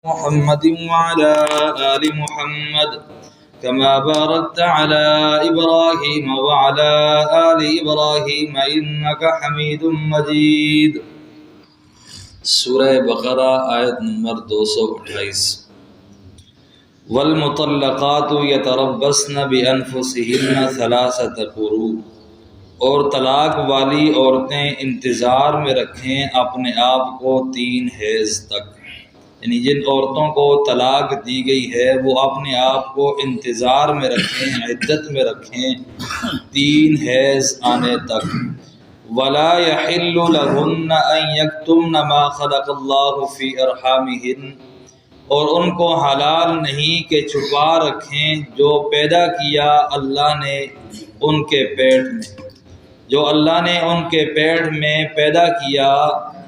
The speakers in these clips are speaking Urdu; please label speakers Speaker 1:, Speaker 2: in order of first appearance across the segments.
Speaker 1: محمد وعلى آل محمد كما باركت على إبراهيم وعلى آل إبراهيم إنك حميد مجيد۔ سورہ بقرہ آیت نمبر 228۔ والمطلقات يتربصن بأنفسهن ثلاثة قروء، اور طلاق والی عورتیں انتظار میں رکھیں اپنے آپ کو 3 حیض تک، یعنی جن عورتوں کو طلاق دی گئی ہے وہ اپنے آپ کو انتظار میں رکھیں، عدت میں رکھیں 3 حیض آنے تک۔ ولا يحل لهن ان يكتمن ما خلق الله في ارحامهن، اور ان کو حلال نہیں کہ چھپا رکھیں جو پیدا کیا اللہ نے ان کے پیٹ میں، جو اللہ نے ان کے پیٹ میں پیدا کیا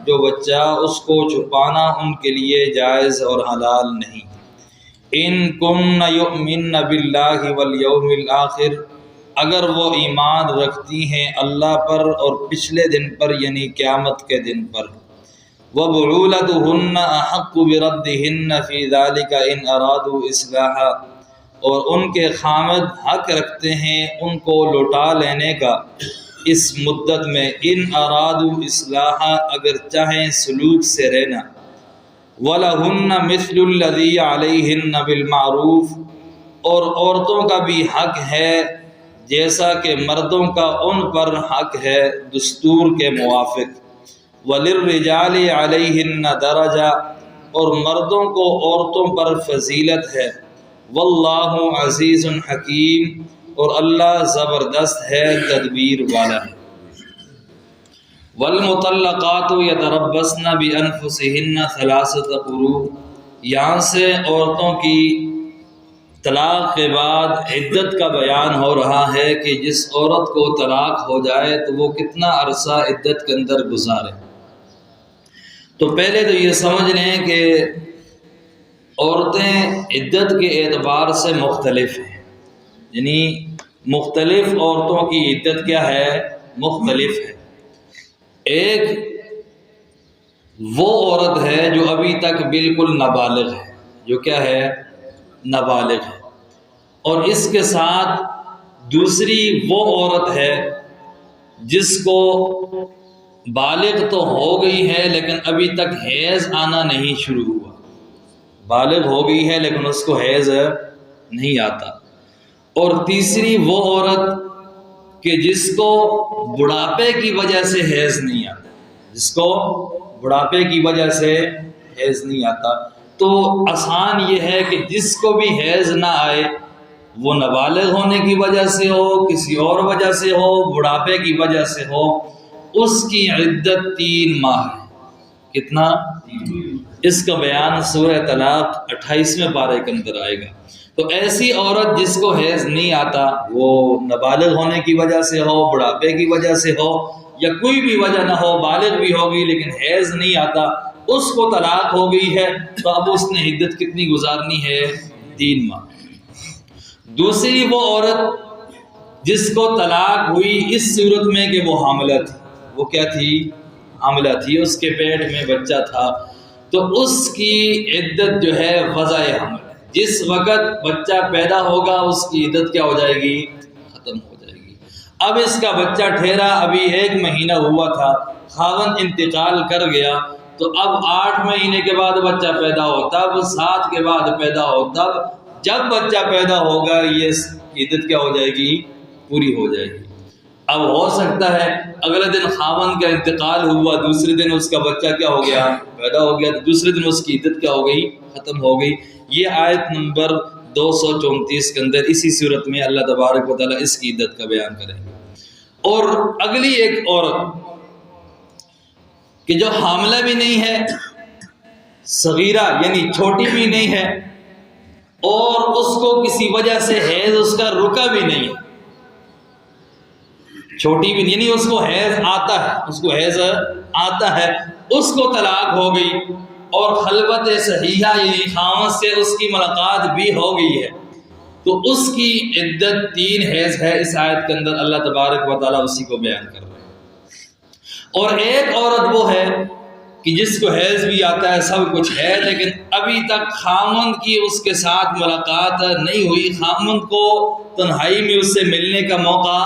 Speaker 1: جو بچہ، اس کو چھپانا ان کے لیے جائز اور حلال نہیں۔ ان کن یؤمن باللہ والیوم الآخر، اگر وہ ایمان رکھتی ہیں اللہ پر اور پچھلے دن پر یعنی قیامت کے دن پر۔ وبعولتهن احق بردہن فی ذلک ان ارادوا اصلاحا، اور ان کے خامد حق رکھتے ہیں ان کو لوٹا لینے کا اس مدت میں، ان ارادوا اصلاحا اگر چاہیں سلوک سے رہنا۔ وَلَهُنَّ مِثْلُ الَّذِي عَلَيْهِنَّ بِالْمَعْرُوفِ، اور عورتوں کا بھی حق ہے جیسا کہ مردوں کا ان پر حق ہے دستور کے موافق۔ وَلِلرِّجَالِ عَلَيْهِنَّ دَرَجَةٌ، اور مردوں کو عورتوں پر فضیلت ہے۔ وَاللَّهُ عَزِيزٌ حَكِيمٌ، اور اللہ زبردست ہے، تدبیر والا ہے۔ والمطلقات يتربصن بأنفسهن ثلاثة قروء، یہاں سے عورتوں کی طلاق کے بعد عدت کا بیان ہو رہا ہے کہ جس عورت کو طلاق ہو جائے تو وہ کتنا عرصہ عدت کے اندر گزارے۔ تو پہلے تو یہ سمجھ لیں کہ عورتیں عدت کے اعتبار سے مختلف ہیں، یعنی مختلف عورتوں کی عدت کیا ہے؟ مختلف ہے۔ ایک وہ عورت ہے جو ابھی تک بالکل نابالغ ہے، جو کیا ہے؟ نابالغ ہے، اور اس کے ساتھ دوسری وہ عورت ہے جس کو بالغ تو ہو گئی ہے لیکن ابھی تک حیض آنا نہیں شروع ہوا، بالغ ہو گئی ہے لیکن اس کو حیض نہیں آتا۔ اور تیسری وہ عورت کہ جس کو بڑھاپے کی وجہ سے حیض نہیں آتا، جس کو بڑھاپے کی وجہ سے حیض نہیں آتا۔ تو آسان یہ ہے کہ جس کو بھی حیض نہ آئے، وہ نابالغ ہونے کی وجہ سے ہو، کسی اور وجہ سے ہو، بڑھاپے کی وجہ سے ہو، اس کی عدت 3 ماہ ہے۔ کتنا؟ اس کا بیان سورہ طلاق 28ویں پارے کے اندر آئے گا۔ تو ایسی عورت جس کو حیض نہیں آتا، وہ نابالغ ہونے کی وجہ سے ہو، بڑھاپے کی وجہ سے ہو، یا کوئی بھی وجہ نہ ہو، بالغ بھی ہوگی لیکن حیض نہیں آتا، اس کو طلاق ہو گئی ہے تو اب اس نے عدت کتنی گزارنی ہے؟ 3 ماہ۔ دوسری وہ عورت جس کو طلاق ہوئی اس صورت میں کہ وہ حاملہ تھی، وہ کیا تھی؟ حاملہ تھی، اس کے پیٹ میں بچہ تھا، تو اس کی عدت جو ہے وضع حمل ہے۔ جس وقت بچہ پیدا ہوگا اس کی عدت کیا ہو جائے گی؟ ختم ہو جائے گی۔ اب اس کا بچہ ٹھہرا، ابھی 1 مہینہ ہوا تھا، خاوند انتقال کر گیا، تو اب 8 مہینے کے بعد بچہ پیدا ہو، تب 7 کے بعد پیدا ہو، تب جب بچہ پیدا ہوگا یہ عدت کیا ہو جائے گی؟ پوری ہو جائے گی۔ اب ہو سکتا ہے اگلے دن خاوند کا انتقال ہوا، دوسرے دن اس کا بچہ کیا ہو گیا؟ پیدا ہو گیا، تو دوسرے دن اس کی عدت کیا ہو گئی؟ ختم ہو گئی۔ یہ آیت نمبر 234 کے اندر اسی صورت میں اللہ تبارک و تعالیٰ اس کی عدت کا بیان کریں گے۔ اور اگلی ایک عورت کہ جو حاملہ بھی نہیں ہے، صغیرہ یعنی چھوٹی بھی نہیں ہے، اور اس کو کسی وجہ سے حیض اس کا رکا بھی نہیں ہے، چھوٹی بھی یعنی اس کو حیض آتا ہے، اس کو حیض آتا ہے، اس کو طلاق ہو گئی اور خلوت صحیحہ یعنی خاوند سے اس کی ملاقات بھی ہو گئی ہے، تو اس کی عدت 3 حیض ہے۔ اس آیت کے اندر اللہ تبارک و تعالیٰ اسی کو بیان کر رہے ہیں۔ اور ایک عورت وہ ہے کہ جس کو حیض بھی آتا ہے سب کچھ ہے، لیکن ابھی تک خامند کی اس کے ساتھ ملاقات نہیں ہوئی، خامند کو تنہائی میں اس سے ملنے کا موقع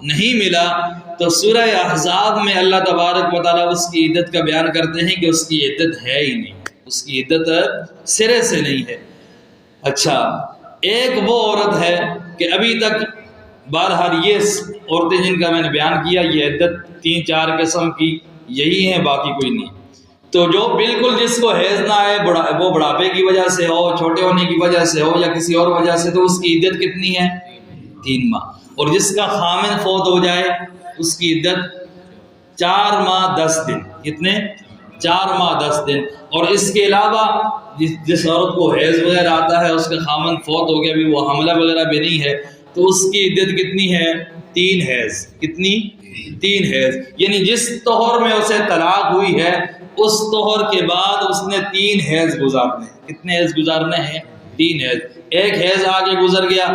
Speaker 1: نہیں ملا، تو سورہ احزاب میں اللہ تبارک و تعالیٰ اس کی عدت کا بیان کرتے ہیں کہ اس کی عدت ہے ہی نہیں، اس کی عدت سرے سے نہیں ہے۔ اچھا، ایک وہ عورت ہے کہ ابھی تک بہرحال یہ عورتیں جن کا میں نے بیان کیا یہ عدت 3-4 قسم کی یہی ہیں، باقی کوئی نہیں۔ تو جو بالکل جس کو حیض نہ آئے، وہ بڑھاپے کی وجہ سے ہو، چھوٹے ہونے کی وجہ سے ہو یا کسی اور وجہ سے، تو اس کی عدت کتنی ہے؟ 3 ماہ۔ اور جس کا خامن فوت ہو جائے اس کی عدت 4 ماہ 10 دن۔ کتنے؟ 4 ماہ 10 دن۔ اور اس کے علاوہ جس عورت کو حیض وغیرہ آتا ہے، اس کا خامن فوت ہو گیا، بھی وہ حملہ وغیرہ بھی نہیں ہے، تو اس کی عدت کتنی ہے؟ 3 حیض۔ کتنی؟ 3 حیض۔ یعنی جس طہر میں اسے طلاق ہوئی ہے اس طہر کے بعد اس نے 3 حیض گزارنے ہیں۔ کتنے حیض گزارنے ہیں؟ 3 حیض۔ ایک حیض آگے گزر گیا،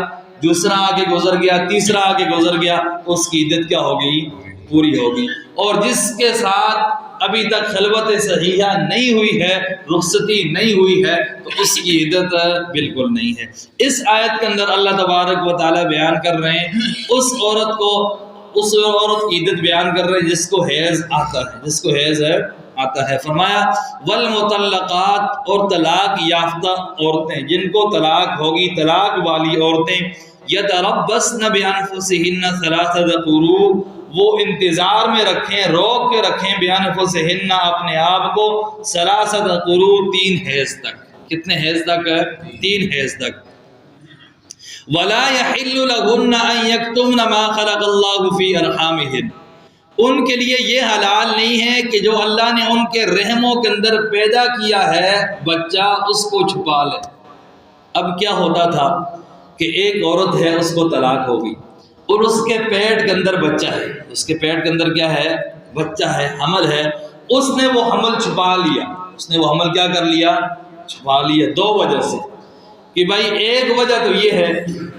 Speaker 1: دوسرا آگے گزر گیا، تیسرا آگے گزر گیا، تو اس کی عدت کیا ہوگی؟ پوری ہوگی۔ اور جس کے ساتھ ابھی تک خلوت صحیحہ نہیں ہوئی ہے، رخصتی نہیں ہوئی ہے، تو اس کی عدت بالکل نہیں ہے۔ اس آیت کے اندر اللہ تبارک و تعالیٰ بیان کر رہے ہیں اس عورت کی عدت بیان کر رہے ہیں جس کو حیض آتا ہے، جس کو حیض آتا ہے۔ فرمایا والمطلقات، اور طلاق یافتہ عورتیں، جن کو طلاق ہوگی، طلاق والی عورتیں، یتربصن بانفسہن ثلاثۃ قروء، وہ انتظار میں رکھیں، روک کے رکھیں، بانفسہن، اپنے آپ کو، ثلاثۃ قروء، 3 حیض تک۔ کتنے حیض تک؟ 3 حیض تک۔ ولا يحل لهن ان يكتمن ما خلق الله في ارحامهن، ان کے لیے یہ حلال نہیں ہے کہ جو اللہ نے ان کے رحموں کے اندر پیدا کیا ہے بچہ، اس کو چھپا لے۔ اب کیا ہوتا تھا کہ ایک عورت ہے، اس کو طلاق ہو گئی اور اس کے پیٹ کے اندر بچہ ہے، اس کے پیٹ کے اندر کیا ہے؟ بچہ ہے، حمل ہے۔ اس نے وہ حمل چھپا لیا، اس نے وہ حمل کیا کر لیا؟ چھپا لیا۔ 2 وجہ سے، کہ بھائی ایک وجہ تو یہ ہے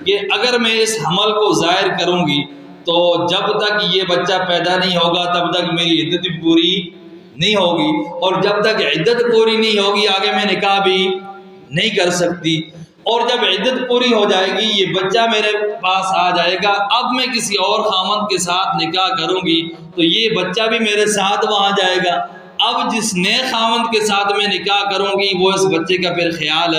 Speaker 1: کہ اگر میں اس حمل کو ظاہر کروں گی تو جب تک یہ بچہ پیدا نہیں ہوگا تب تک میری عدت بھی پوری نہیں ہوگی، اور جب تک عدت پوری نہیں ہوگی آگے میں نکاح بھی نہیں کر سکتی، اور جب عدت پوری ہو جائے گی یہ بچہ میرے پاس آ جائے گا، اب میں کسی اور خامند کے ساتھ نکاح کروں گی تو یہ بچہ بھی میرے ساتھ وہاں جائے گا۔ اب جس نئے خامند کے ساتھ میں نکاح کروں گی وہ اس بچے کا پھر خیال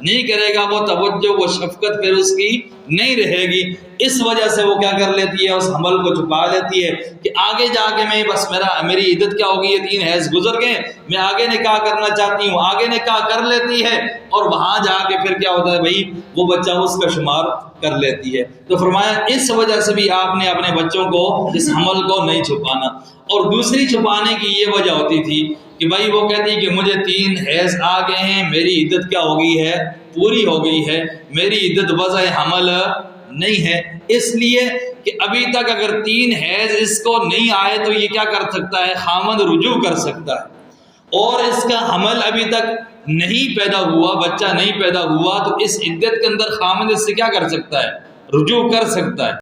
Speaker 1: نہیں کرے گا، وہ توجہ، وہ شفقت پھر اس کی نہیں رہے گی۔ اس وجہ سے وہ کیا کر لیتی ہے؟ اس حمل کو چھپا لیتی ہے کہ آگے جا کے میں بس میری عدت کیا ہوگی؟ یہ 3 حیض گزر گئے، میں آگے نکاح کرنا چاہتی ہوں، آگے نکاح کر لیتی ہے، اور وہاں جا کے پھر کیا ہوتا ہے بھائی وہ بچہ اس کا شمار کر لیتی ہے۔ تو فرمایا اس وجہ سے بھی آپ نے اپنے بچوں کو، اس حمل کو نہیں چھپانا۔ اور دوسری چھپانے کی یہ وجہ ہوتی تھی کہ بھائی وہ کہتی کہ مجھے 3 حیض آ گئے ہیں، میری عدت کیا ہو گئی ہے؟ پوری ہو گئی ہے، میری عدت وضع حمل نہیں ہے، اس لیے کہ ابھی تک اگر 3 حیض اس کو نہیں آئے تو یہ کیا کر سکتا ہے؟ خامند رجوع کر سکتا ہے، اور اس کا حمل ابھی تک نہیں پیدا ہوا، بچہ نہیں پیدا ہوا، تو اس عدت کے اندر خامند اس سے کیا کر سکتا ہے؟ رجوع کر سکتا ہے۔